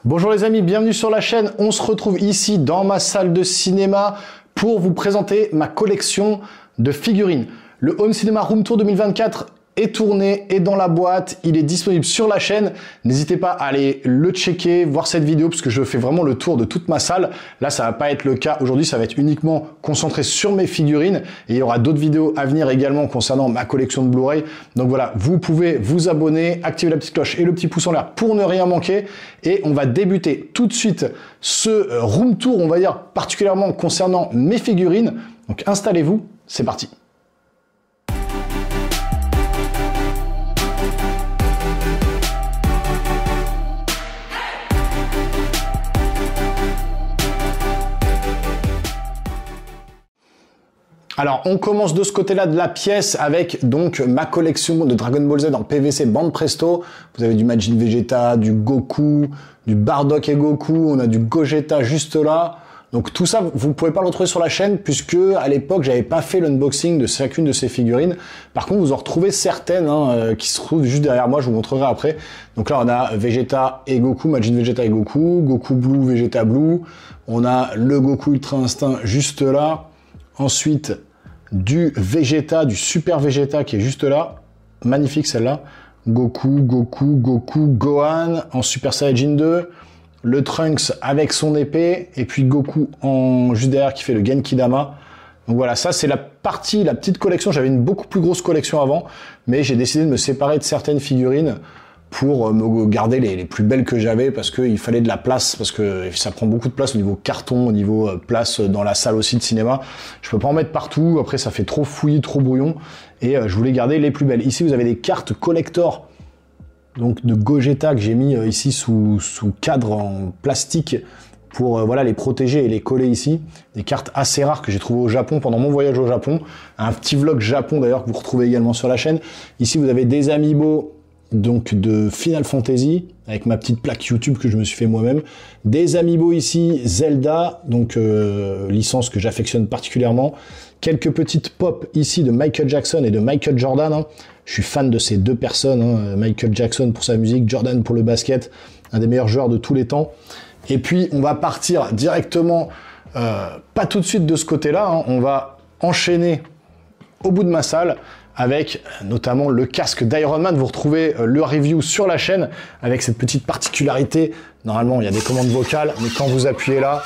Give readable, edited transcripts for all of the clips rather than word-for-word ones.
Bonjour les amis, bienvenue sur la chaîne. On se retrouve ici dans ma salle de cinéma pour vous présenter ma collection de figurines. Le Home Cinema Room Tour 2024 est tourné, est dans la boîte, il est disponible sur la chaîne. N'hésitez pas à aller le checker, voir cette vidéo parce que je fais vraiment le tour de toute ma salle. Là, ça va pas être le cas aujourd'hui, ça va être uniquement concentré sur mes figurines et il y aura d'autres vidéos à venir également concernant ma collection de Blu-ray. Donc voilà, vous pouvez vous abonner, activer la petite cloche et le petit pouce en l'air pour ne rien manquer. Et on va débuter tout de suite ce room tour, on va dire particulièrement concernant mes figurines. Donc installez-vous, c'est parti. Alors, on commence de ce côté-là de la pièce avec donc ma collection de Dragon Ball Z en PVC bande presto. Vous avez du Majin Vegeta, du Goku, du Bardock et Goku, on a du Gogeta juste là. Donc tout ça, vous pouvez pas le retrouver sur la chaîne puisque à l'époque, j'avais pas fait l'unboxing de chacune de ces figurines. Par contre, vous en retrouvez certaines qui se trouvent juste derrière moi, je vous montrerai après. Donc là, on a Vegeta et Goku, Majin Vegeta et Goku, Goku Blue, Vegeta Blue. On a le Goku Ultra Instinct juste là. Ensuite, du Vegeta, du Super Vegeta qui est juste là. Magnifique celle-là. Goku, Gohan en Super Saiyajin 2. Le Trunks avec son épée. Et puis Goku en juste derrière qui fait le Genki-Dama. Donc voilà, ça c'est la petite collection. J'avais une beaucoup plus grosse collection avant. Mais j'ai décidé de me séparer de certaines figurines pour me garder les plus belles que j'avais parce qu'il fallait de la place, parce que ça prend beaucoup de place au niveau carton, au niveau place dans la salle aussi de cinéma. Je peux pas en mettre partout, après ça fait trop fouillis, trop brouillon, et je voulais garder les plus belles. Ici vous avez des cartes collector, donc de Gogeta que j'ai mis ici sous cadre en plastique pour voilà, les protéger et les coller ici. Des cartes assez rares que j'ai trouvées au Japon pendant mon voyage au Japon. Un petit vlog Japon d'ailleurs que vous retrouvez également sur la chaîne. Ici vous avez des amiibo donc de Final Fantasy avec ma petite plaque YouTube que je me suis fait moi-même, des amiibo ici Zelda, donc licence que j'affectionne particulièrement, quelques petites pop ici de Michael Jackson et de Michael Jordan, hein. Je suis fan de ces deux personnes, hein. Michael Jackson pour sa musique, Jordan pour le basket, un des meilleurs joueurs de tous les temps. Et puis on va partir directement, pas tout de suite de ce côté-là, hein. On va enchaîner au bout de ma salle avec notamment le casque d'Iron Man. Vous retrouvez le review sur la chaîne avec cette petite particularité. Normalement, il y a des commandes vocales, mais quand vous appuyez là,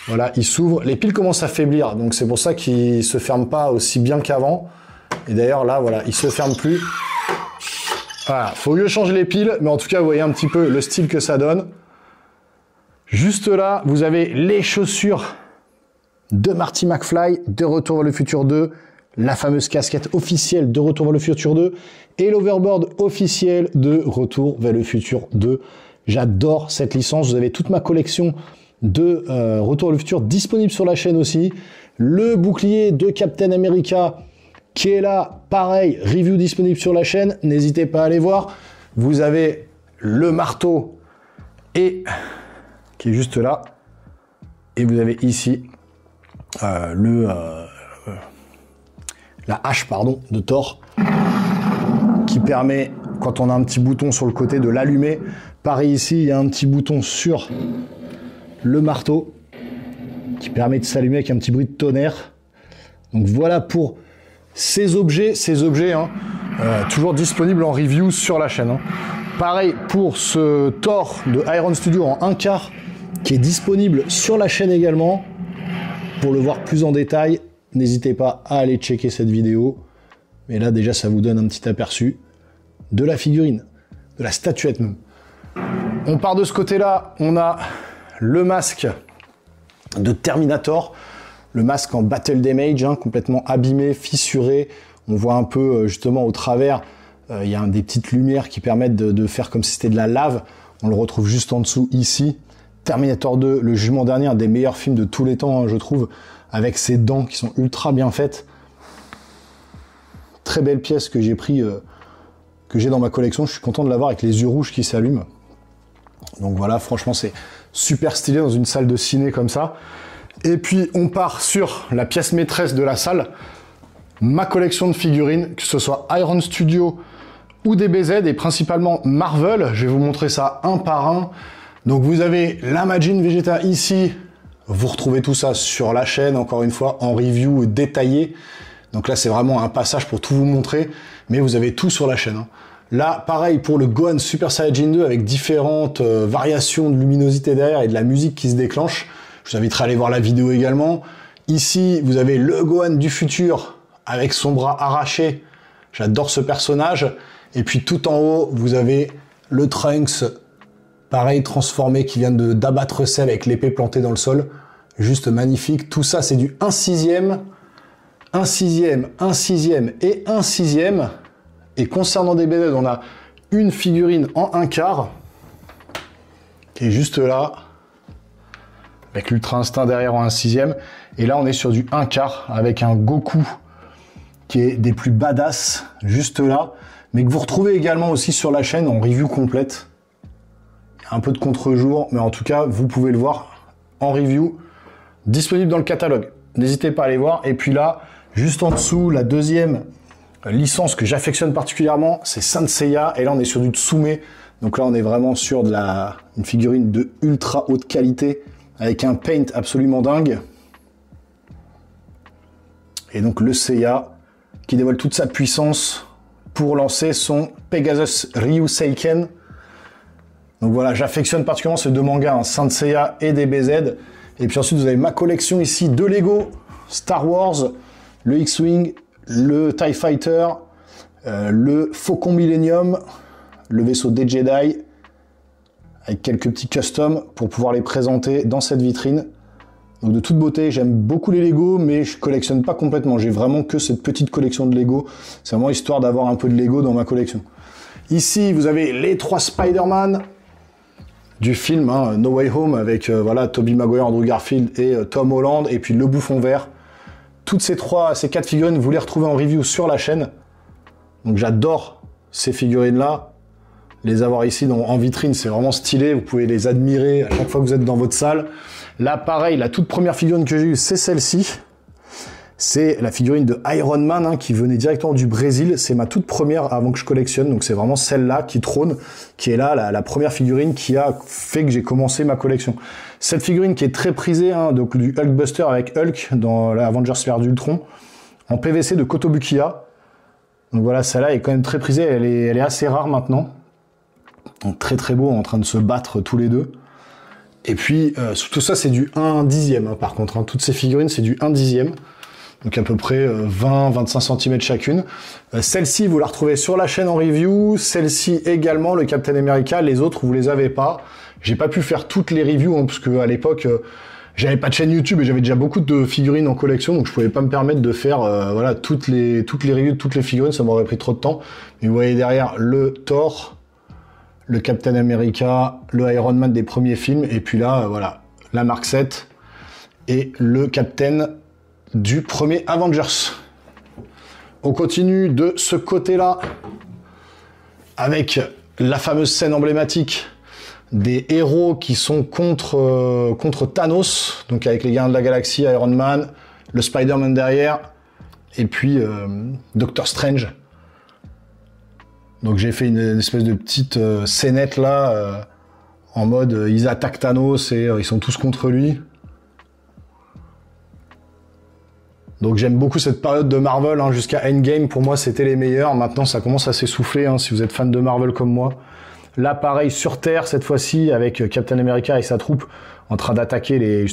voilà, il s'ouvre. Les piles commencent à faiblir, donc c'est pour ça qu'il se ferme pas aussi bien qu'avant. Et d'ailleurs, là, voilà, il se ferme plus. Voilà, faut mieux changer les piles, mais en tout cas, vous voyez un petit peu le style que ça donne. Juste là, vous avez les chaussures de Marty McFly, de Retour vers le futur 2, la fameuse casquette officielle de Retour vers le futur 2 et l'overboard officiel de Retour vers le futur 2. J'adore cette licence. Vous avez toute ma collection de Retour vers le futur disponible sur la chaîne aussi. Le bouclier de Captain America qui est là, pareil, review disponible sur la chaîne. N'hésitez pas à aller voir. Vous avez le marteau et qui est juste là. Et vous avez ici la hache pardon, de Thor qui permet, quand on a un petit bouton sur le côté, de l'allumer. Pareil ici, il y a un petit bouton sur le marteau qui permet de s'allumer avec un petit bruit de tonnerre. Donc voilà pour ces objets hein, toujours disponibles en review sur la chaîne. Hein. Pareil pour ce Thor de Iron Studio en 1/4 qui est disponible sur la chaîne également. Pour le voir plus en détail, n'hésitez pas à aller checker cette vidéo. Mais là, déjà, ça vous donne un petit aperçu de la figurine, de la statuette même. On part de ce côté-là, on a le masque de Terminator, le masque en Battle Damage, hein, complètement abîmé, fissuré. On voit un peu, justement, au travers, il y a des petites lumières qui permettent de faire comme si c'était de la lave. On le retrouve juste en dessous, ici. Terminator 2, le jugement dernier, un des meilleurs films de tous les temps, hein, je trouve, avec ses dents qui sont ultra bien faites. Très belle pièce que j'ai pris, que j'ai dans ma collection. Je suis content de l'avoir avec les yeux rouges qui s'allument. Donc voilà, franchement, c'est super stylé dans une salle de ciné comme ça. Et puis, on part sur la pièce maîtresse de la salle, ma collection de figurines, que ce soit Iron Studio ou DBZ, et principalement Marvel. Je vais vous montrer ça un par un. Donc vous avez la Majin Vegeta ici. Vous retrouvez tout ça sur la chaîne, encore une fois, en review détaillé. Donc là, c'est vraiment un passage pour tout vous montrer, mais vous avez tout sur la chaîne. Hein. Là, pareil pour le Gohan Super Saiyajin 2 avec différentes variations de luminosité derrière et de la musique qui se déclenche. Je vous inviterai à aller voir la vidéo également. Ici, vous avez le Gohan du futur avec son bras arraché. J'adore ce personnage. Et puis tout en haut, vous avez le Trunks, pareil, transformé, qui vient d'abattre Cell avec l'épée plantée dans le sol. Juste magnifique. Tout ça, c'est du 1/6, 1/6, 1/6 et 1/6. Et concernant DBZ, on a une figurine en 1/4 qui est juste là, avec l'Ultra Instinct derrière en 1/6. Et là, on est sur du 1/4 avec un Goku qui est des plus badass, juste là, mais que vous retrouvez également aussi sur la chaîne en review complète. Il y a un peu de contre-jour, mais en tout cas, vous pouvez le voir en review, disponible dans le catalogue. N'hésitez pas à aller voir. Et puis là, juste en dessous, la deuxième licence que j'affectionne particulièrement, c'est Saint Seiya, et là on est sur du Tsume, donc là on est vraiment sur une figurine de ultra haute qualité, avec un paint absolument dingue, et donc le Seiya, qui dévoile toute sa puissance pour lancer son Pegasus Ryu Seiken. Donc voilà, j'affectionne particulièrement ces deux mangas, hein, Saint Seiya et DBZ, et puis ensuite vous avez ma collection ici de Lego, Star Wars, le X-Wing, le TIE Fighter, le Faucon Millennium, le vaisseau des Jedi, avec quelques petits customs pour pouvoir les présenter dans cette vitrine. Donc de toute beauté, j'aime beaucoup les Lego, mais je collectionne pas complètement. J'ai vraiment que cette petite collection de Lego. C'est vraiment histoire d'avoir un peu de Lego dans ma collection. Ici, vous avez les 3 Spider-Man du film hein, No Way Home, avec voilà, Tobey Maguire, Andrew Garfield et Tom Holland, et puis le Bouffon Vert. Toutes ces 4 figurines, vous les retrouvez en review sur la chaîne. Donc j'adore ces figurines-là. Les avoir ici en vitrine, c'est vraiment stylé. Vous pouvez les admirer à chaque fois que vous êtes dans votre salle. Là, pareil, la toute première figurine que j'ai eue, c'est celle-ci. C'est la figurine de Iron Man hein, qui venait directement du Brésil. C'est ma toute première avant que je collectionne. Donc c'est vraiment celle-là qui trône, qui est là, la première figurine qui a fait que j'ai commencé ma collection. Cette figurine qui est très prisée, hein, donc du Hulkbuster avec Hulk dans la Avengers l'ère d'Ultron, en PVC de Kotobukiya. Donc voilà, celle-là est quand même très prisée. Elle est assez rare maintenant. Donc très très beau, en train de se battre tous les deux. Et puis tout ça c'est du 1/10 hein, par contre. Hein. Toutes ces figurines c'est du 1/10. Donc à peu près 20-25 cm chacune. Celle-ci, vous la retrouvez sur la chaîne en review. Celle-ci également, le Captain America. Les autres, vous les avez pas. J'ai pas pu faire toutes les reviews, hein, parce que à l'époque, j'avais pas de chaîne YouTube et j'avais déjà beaucoup de figurines en collection, donc je pouvais pas me permettre de faire voilà toutes les reviews de toutes les figurines, ça m'aurait pris trop de temps. Mais vous voyez derrière le Thor, le Captain America, le Iron Man des premiers films, et puis là, voilà, la Mark 7 et le Captain du premier Avengers. On continue de ce côté-là avec la fameuse scène emblématique des héros qui sont contre Thanos, donc avec les Gardiens de la Galaxie, Iron Man, le Spider-Man derrière, et puis Doctor Strange. Donc j'ai fait une espèce de petite scénette là, en mode ils attaquent Thanos et ils sont tous contre lui. Donc j'aime beaucoup cette période de Marvel, hein, jusqu'à Endgame, pour moi c'était les meilleurs. Maintenant ça commence à s'essouffler, hein, si vous êtes fan de Marvel comme moi. Là pareil sur Terre cette fois-ci, avec Captain America et sa troupe en train d'attaquer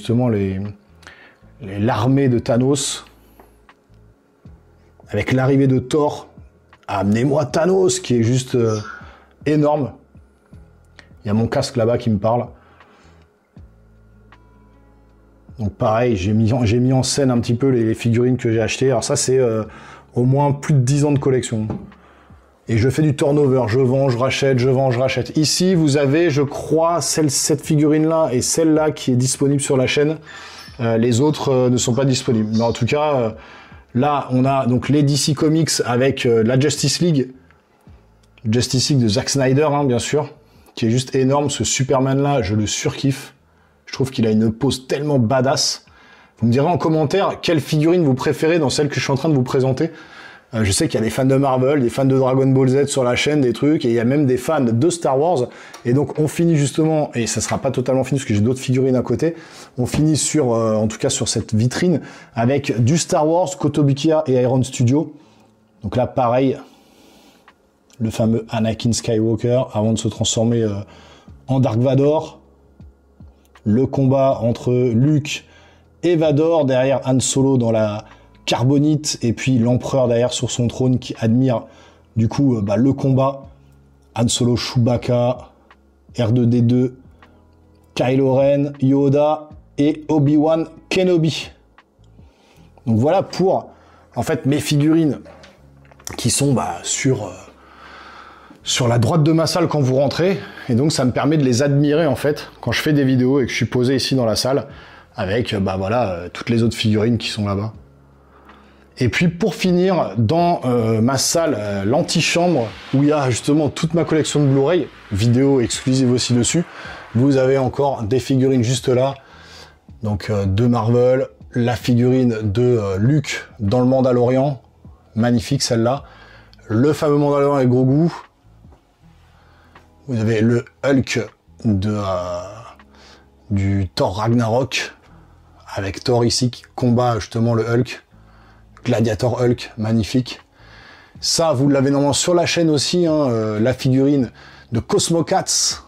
l'armée de Thanos. Avec l'arrivée de Thor, amenez-moi Thanos, qui est juste énorme. Il y a mon casque là-bas qui me parle. Donc pareil, j'ai mis en scène un petit peu les figurines que j'ai achetées. Alors ça, c'est au moins plus de 10 ans de collection. Et je fais du turnover, je vends, je rachète, je vends, je rachète. Ici, vous avez, je crois, cette figurine-là et celle-là qui est disponible sur la chaîne. Les autres ne sont pas disponibles. Mais en tout cas, là, on a donc les DC Comics avec la Justice League. Justice League de Zack Snyder, hein, bien sûr, qui est juste énorme. Ce Superman-là, je le surkiffe. Je trouve qu'il a une pose tellement badass. Vous me direz en commentaire quelle figurine vous préférez dans celle que je suis en train de vous présenter. Je sais qu'il y a des fans de Marvel, des fans de Dragon Ball Z sur la chaîne, des trucs, et il y a même des fans de Star Wars. Et donc on finit justement, et ça sera pas totalement fini parce que j'ai d'autres figurines à côté, on finit sur, en tout cas sur cette vitrine, avec du Star Wars, Kotobukiya et Iron Studio. Donc là pareil, le fameux Anakin Skywalker avant de se transformer en Dark Vador. Le combat entre Luke et Vador, derrière Han Solo dans la carbonite, et puis l'empereur derrière sur son trône qui admire du coup le combat. Han Solo, Chewbacca, R2-D2, Kylo Ren, Yoda et Obi-Wan Kenobi. Donc voilà pour en fait mes figurines qui sont sur la droite de ma salle quand vous rentrez, et donc ça me permet de les admirer en fait quand je fais des vidéos et que je suis posé ici dans la salle avec toutes les autres figurines qui sont là-bas. Et puis pour finir, dans ma salle, l'antichambre, où il y a justement toute ma collection de Blu-ray, vidéo exclusive aussi dessus, vous avez encore des figurines juste là, donc de Marvel, la figurine de Luke dans le Mandalorian, magnifique celle-là, le fameux Mandalorian avec Grogu, vous avez le Hulk du Thor Ragnarok, avec Thor ici qui combat justement le Hulk, Gladiator Hulk, magnifique. Ça, vous l'avez normalement sur la chaîne aussi, la figurine de Cosmo Cats,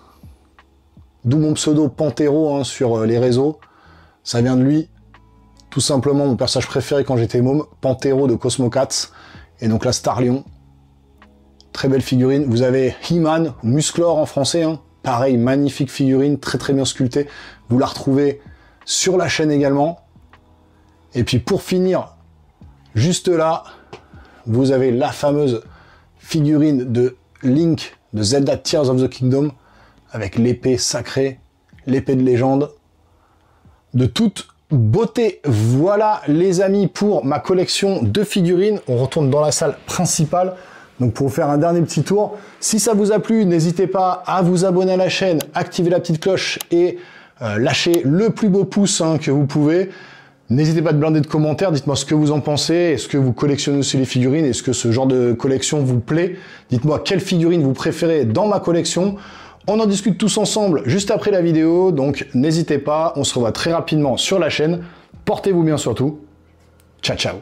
d'où mon pseudo Panthéro sur les réseaux. Ça vient de lui, tout simplement mon personnage préféré quand j'étais môme, Panthéro de Cosmo Cats, et donc la Star Lion. Très belle figurine. Vous avez He-Man, Musclor en français, pareil, magnifique figurine, très très bien sculptée. Vous la retrouvez sur la chaîne également. Et puis pour finir, juste là, vous avez la fameuse figurine de Link de Zelda Tears of the Kingdom, avec l'épée sacrée, l'épée de légende, de toute beauté. Voilà les amis pour ma collection de figurines. On retourne dans la salle principale. Donc pour vous faire un dernier petit tour, si ça vous a plu, n'hésitez pas à vous abonner à la chaîne, activer la petite cloche et lâcher le plus beau pouce que vous pouvez. N'hésitez pas à blinder de commentaires, dites-moi ce que vous en pensez, est-ce que vous collectionnez aussi les figurines, est-ce que ce genre de collection vous plaît? Dites-moi quelle figurine vous préférez dans ma collection. On en discute tous ensemble juste après la vidéo, donc n'hésitez pas, on se revoit très rapidement sur la chaîne. Portez-vous bien surtout. Ciao, ciao.